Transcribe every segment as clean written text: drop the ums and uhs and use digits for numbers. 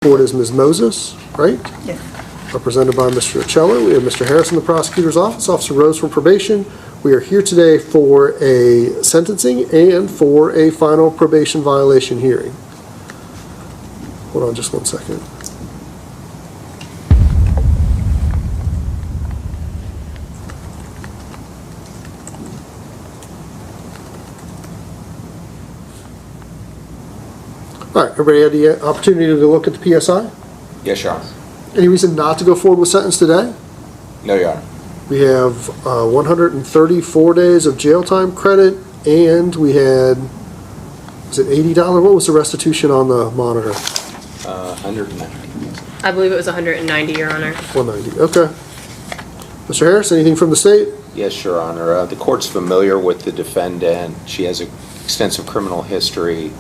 Board is Ms. Moses, right? Yes. Represented by Mr. Ocello. We have Mr. Harris in the prosecutor's office, Officer Rose from probation. We are here today for a sentencing and for a final probation violation hearing. Hold on just one second. All right, everybody had the opportunity to look at the PSI? Yes, Your Honor. Any reason not to go forward with sentence today? No, Your Honor. We have 134 days of jail time credit, and we had, was it $80? What was the restitution on the monitor? 190. I believe it was 190, Your Honor. 190, okay. Mr. Harris, anything from the state? Yes, Your Honor. The court's familiar with the defendant. She has an extensive criminal history.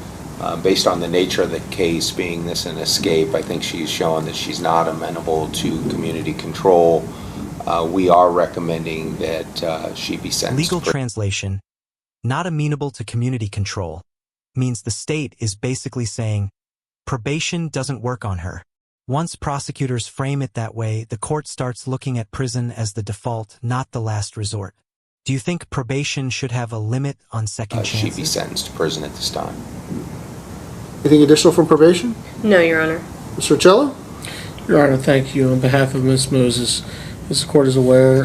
Based on the nature of the case being this an escape, I think she's shown that she's not amenable to community control. We are recommending that she be sentenced. Legal translation, not amenable to community control, means the state is basically saying probation doesn't work on her. Once prosecutors frame it that way, the court starts looking at prison as the default, not the last resort. Do you think probation should have a limit on second chances? She'd be sentenced to prison at this time. Anything additional from probation? No, Your Honor. Mr. Ocello? Your Honor, thank you. On behalf of Ms. Moses, as the court is aware,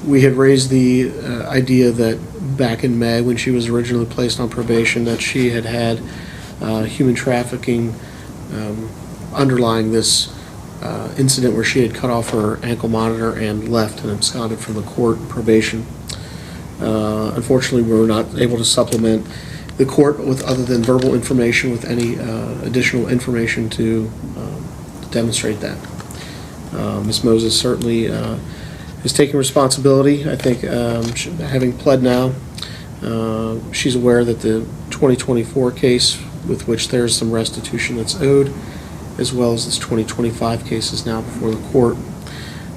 we had raised the idea that back in May, when she was originally placed on probation, that she had had human trafficking underlying this incident where she had cut off her ankle monitor and left and absconded from the court probation. Unfortunately, we were not able to supplement the court with other than verbal information with any additional information to demonstrate that. Ms. Moses certainly is taking responsibility. I think having pled now, she's aware that the 2024 case with which there's some restitution that's owed, as well as this 2025 case is now before the court.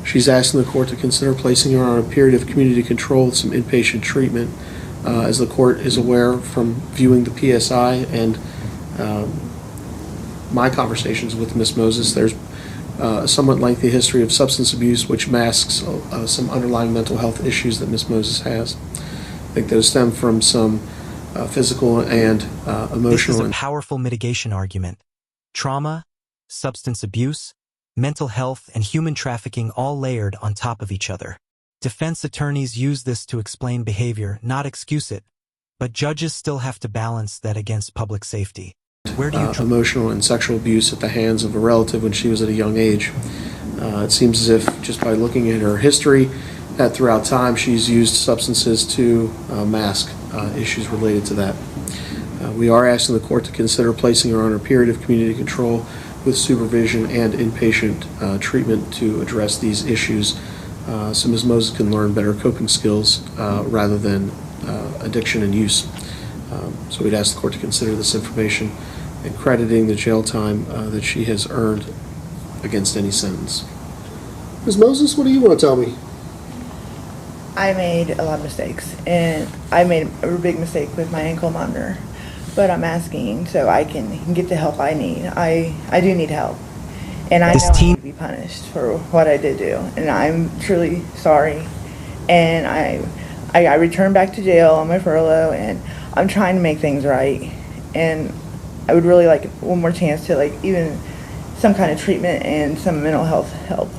She's asking the court to consider placing her on a period of community control with some inpatient treatment. As the court is aware from viewing the PSI and my conversations with Ms. Moses, there's a somewhat lengthy history of substance abuse which masks some underlying mental health issues that Ms. Moses has. I think those stem from some physical and emotional. This is a powerful mitigation argument. Trauma, substance abuse, mental health, and human trafficking all layered on top of each other. Defense attorneys use this to explain behavior, not excuse it, but judges still have to balance that against public safety. Where do you emotional and sexual abuse at the hands of a relative when she was at a young age. It seems as if just by looking at her history, that throughout time she's used substances to mask issues related to that. We are asking the court to consider placing her on a period of community control with supervision and inpatient treatment to address these issues. So Ms. Moses can learn better coping skills rather than addiction and use. So we'd ask the court to consider this information and crediting the jail time that she has earned against any sentence. Ms. Moses, what do you want to tell me? I made a lot of mistakes, and I made a big mistake with my ankle monitor. But I'm asking so I can get the help I need. I do need help. And I know I need to be punished for what I did do. And I'm truly sorry. And I returned back to jail on my furlough, and I'm trying to make things right. And I would really like one more chance to like even some kind of treatment and some mental health help.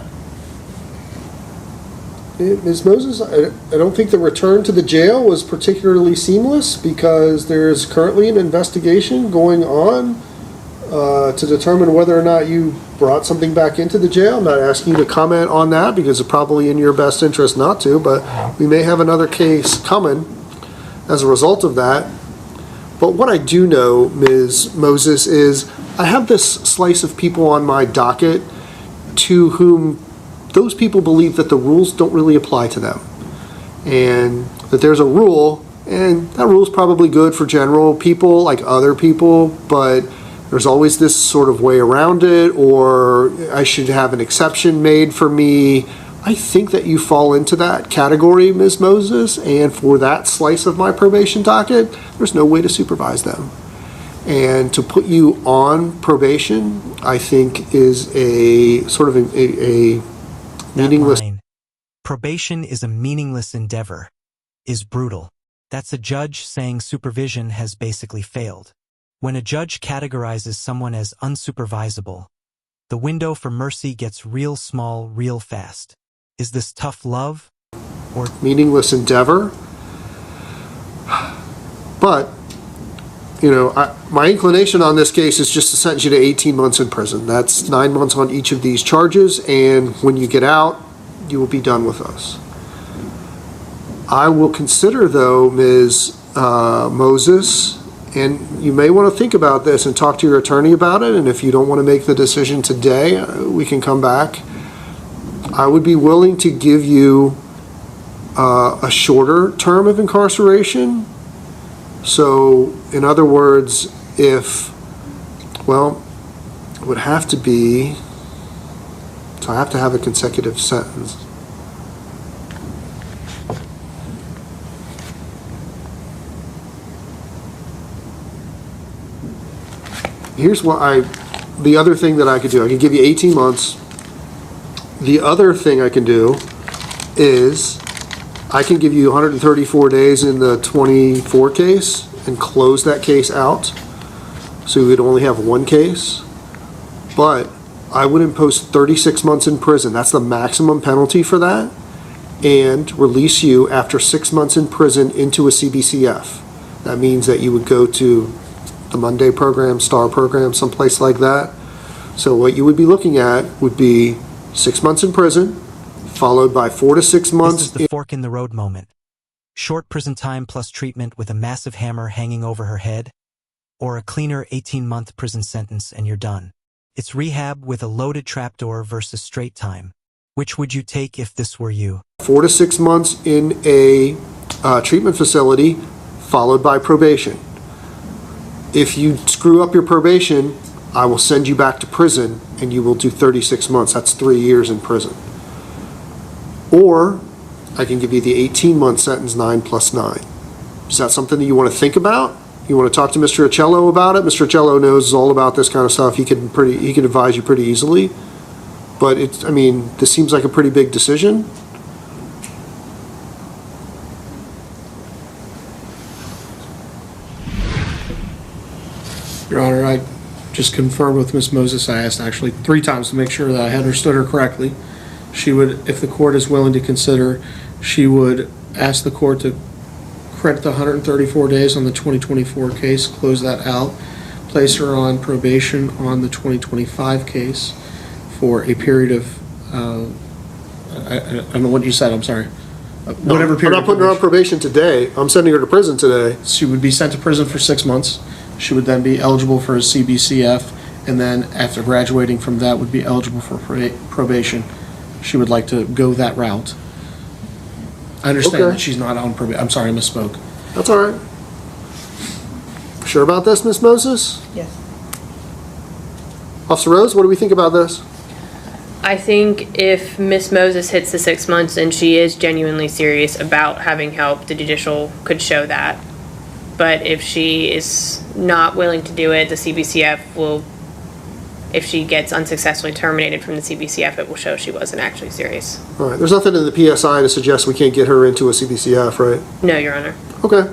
Ms. Moses, I don't think the return to the jail was particularly seamless because there's currently an investigation going on to determine whether or not you brought something back into the jail. I'm not asking you to comment on that because it's probably in your best interest not to, but we may have another case coming as a result of that. But what I do know, Ms. Moses, is I have this slice of people on my docket to whom those people believe that the rules don't really apply to them, and that there's a rule, and that rule is probably good for general people like other people, but there's always this sort of way around it, or I should have an exception made for me. I think that you fall into that category, Ms. Moses, and for that slice of my probation docket, there's no way to supervise them. And to put you on probation, I think is a sort of a That meaningless. line, probation is a meaningless endeavor, is brutal. That's a judge saying supervision has basically failed. When a judge categorizes someone as unsupervisable, the window for mercy gets real small real fast. Is this tough love? Or Meaningless endeavor. But, my inclination on this case is just to sentence you to 18 months in prison. That's 9 months on each of these charges, and when you get out, you will be done with us. I will consider, though, Ms. Moses, and you may want to think about this and talk to your attorney about it, and if you don't want to make the decision today, we can come back. I would be willing to give you a shorter term of incarceration. So, in other words, it would have to be, so I have to have a consecutive sentence. Here's the other thing that I could do. I could give you 18 months. The other thing I can do is I can give you 134 days in the 24 case and close that case out. So we would only have one case. But I would impose 36 months in prison. That's the maximum penalty for that. And release you after 6 months in prison into a CBCF. That means that you would go to the Monday program, STAR program, someplace like that. So what you would be looking at would be 6 months in prison, followed by 4 to 6 months. this is the fork in the road moment. Short prison time plus treatment with a massive hammer hanging over her head, or a cleaner 18-month prison sentence and you're done. It's rehab with a loaded trapdoor versus straight time. Which would you take if this were you? 4 to 6 months in a treatment facility, followed by probation. If you screw up your probation, I will send you back to prison and you will do 36 months. That's 3 years in prison. Or I can give you the 18-month sentence, 9 plus 9. Is that something that you want to think about? You want to talk to Mr. Acello about it? Mr. Acello knows all about this kind of stuff. He can advise you pretty easily. But this seems like a pretty big decision. Your Honor, I just confirmed with Ms. Moses. I asked actually 3 times to make sure that I had understood her correctly. She would, if the court is willing to consider, she would ask the court to credit the 134 days on the 2024 case, close that out, place her on probation on the 2025 case for a period of, I don't know what you said, I'm sorry. Whatever period. I'm not putting her on probation today. I'm sending her to prison today. She would be sent to prison for 6 months. She would then be eligible for a CBCF, and then after graduating from that would be eligible for probation. She would like to go that route. I understand Okay. that she's not on probation. I'm sorry, I misspoke. That's all right. Sure about this, Ms. Moses? Yes. Officer Rose, what do we think about this? I think if Miss Moses hits the 6 months and she is genuinely serious about having help, the judicial could show that. But if she is not willing to do it, the CBCF will, if she gets unsuccessfully terminated from the CBCF, it will show she wasn't actually serious. All right, there's nothing in the PSI to suggest we can't get her into a CBCF, right? No, Your Honor. Okay.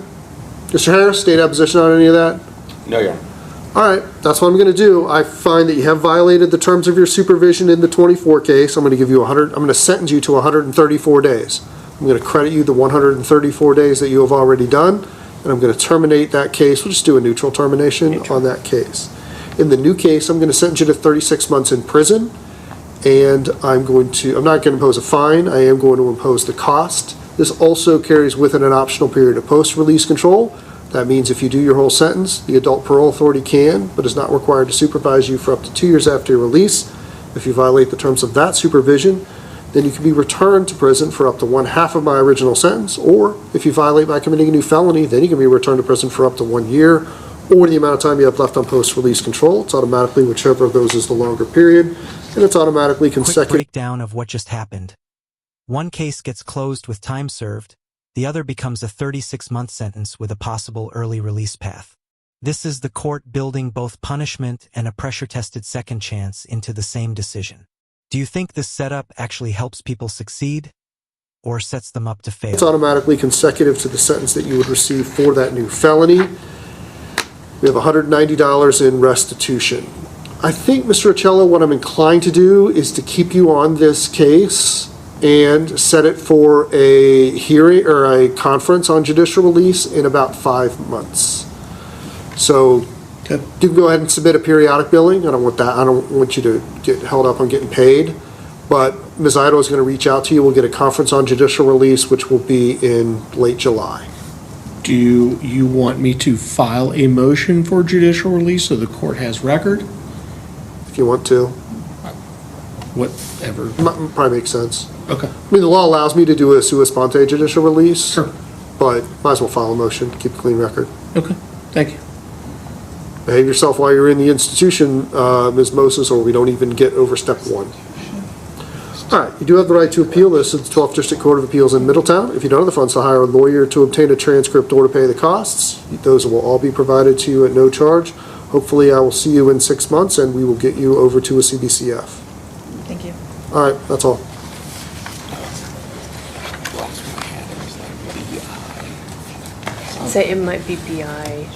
Mr. Harris, state opposition on any of that? No, Your Honor. All right, that's what I'm going to do. I find that you have violated the terms of your supervision in the 24 case. I'm going to give you I'm going to sentence you to 134 days. I'm going to credit you the 134 days that you have already done, and I'm going to terminate that case. We'll just do a neutral termination on that case. In the new case, I'm going to sentence you to 36 months in prison, and I'm not going to impose a fine. I am going to impose the cost. This also carries with it an optional period of post-release control. That means if you do your whole sentence, the adult parole authority can, but is not required to supervise you for up to 2 years after your release. If you violate the terms of that supervision, then you can be returned to prison for up to 1/2 of my original sentence, or if you violate by committing a new felony, then you can be returned to prison for up to 1 year, or the amount of time you have left on post-release control. It's automatically whichever of those is the longer period, and it's automatically Quick consecutive. breakdown of what just happened. One case gets closed with time served, the other becomes a 36-month sentence with a possible early release path. This is the court building both punishment and a pressure-tested second chance into the same decision. Do you think this setup actually helps people succeed, or sets them up to fail? It's automatically consecutive to the sentence that you would receive for that new felony. We have $190 in restitution. I think, Mr. Ocello, what I'm inclined to do is to keep you on this case and set it for a hearing or a conference on judicial release in about 5 months. So Okay. you can go ahead and submit a periodic billing. I don't want you to get held up on getting paid. But Ms. Ido is going to reach out to you. We'll get a conference on judicial release, which will be in late July. Do you want me to file a motion for judicial release so the court has record? If you want to. Whatever. Probably makes sense. Okay. I mean, the law allows me to do a sua sponte judicial release. Sure. But might as well file a motion, keep a clean record. Okay. Thank you. Behave yourself while you're in the institution, Ms. Moses, or we don't even get over step 1. All right, you do have the right to appeal this at the 12th District Court of Appeals in Middletown. If you don't have the funds to hire a lawyer to obtain a transcript or to pay the costs, those will all be provided to you at no charge. Hopefully, I will see you in 6 months, and we will get you over to a CBCF. Thank you. All right, that's all. Say it might be BI.